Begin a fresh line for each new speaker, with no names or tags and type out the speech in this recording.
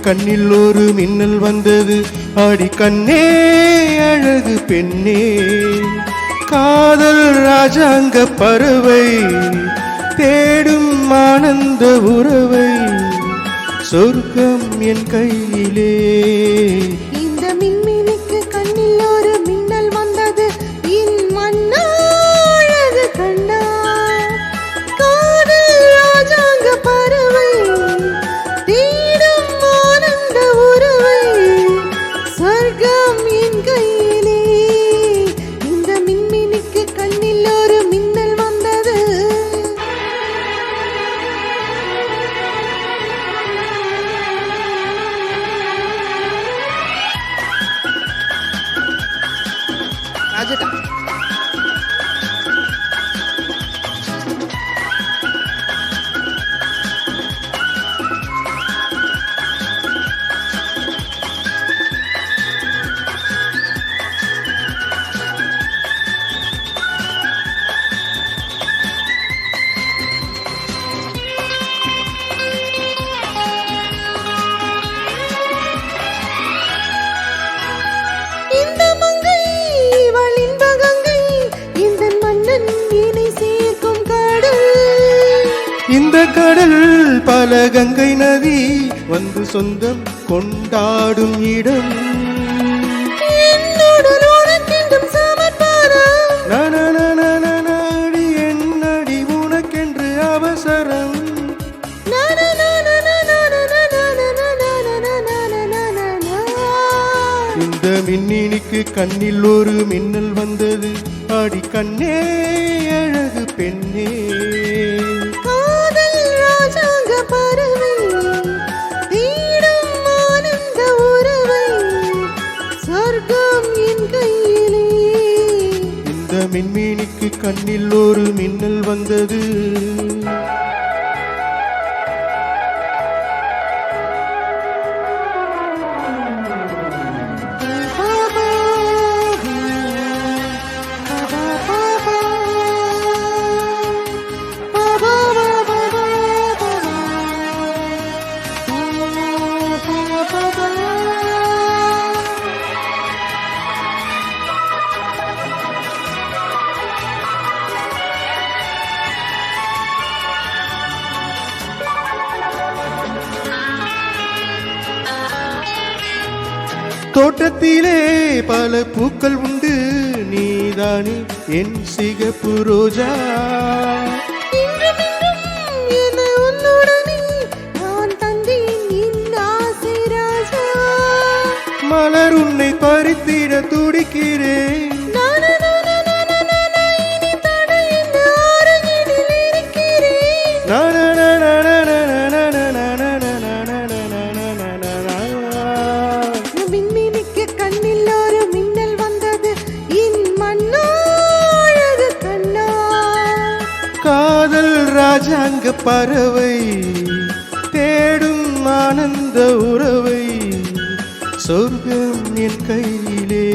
கண்ணில் ஒரு மின்னல் வந்தது. ஆடி கண்ணே அழகு பெண்ணே, காதல் ராஜாங்க பறவை தேடும் ஆனந்த உறவை, சொர்க்கம் என் கையிலே.
இந்த மின்மினிக்கு கண்ணில் ஒரு மின்னல் வந்தது. என் மன்னா அழகு கண்ணா, காதல் ராஜாங்க பறவை தேடும் ஆனந்த உறவை, சொர்க்கம் என் கையிலே. இந்த மின்மினிக்கு கண்ணில் ஒரு மின்னல் வந்தது.
ராஜடா
இந்த மங்கை இவள் இன்ப கங்கை, இந்த மன்னன் இணை சேர்க்கும் கடல்.
இந்த கடல் பல கங்கை நதி வந்து சொந்தம் கொண்டாடும் இடம்.
என்னோடு உனக்கென்றும் சமர்ப்பணம்.
நாடி என்னடி உனக்கென்று அவசரம். இந்த மின்னினிக்கு கண்ணில் ஒரு மின்னல் வந்தது. ஆடி கண்ணே அழகு பெண்ணே,
காதல் ராஜாங்க பறவை தேடும் ஆனந்த உறவை, சொர்க்கம் என் கையிலே.
இந்த மின்மினிக்கு கண்ணில் ஒரு மின்னல் வந்தது. தோட்டத்திலே பல பூக்கள் உண்டு, நீதானே என் சிகப்பு ரோஜா.
இன்றும் இன்றும் என உன்னுடனே நான் தந்தேன் என் ஆசை ராஜா.
மலர் உன்னை பறித்திட துடிக்கிறேன்.
இனி தடை என்ன அருகினில் இருக்கிறேன். மின்மினிக்கு கண்ணில் ஒரு மின்னல் வந்தது. என் மன்னா அழகு கண்ணா,
காதல் ராஜாங்க பறவை தேடும் ஆனந்த உறவை, சொர்க்கம் என் கையிலே.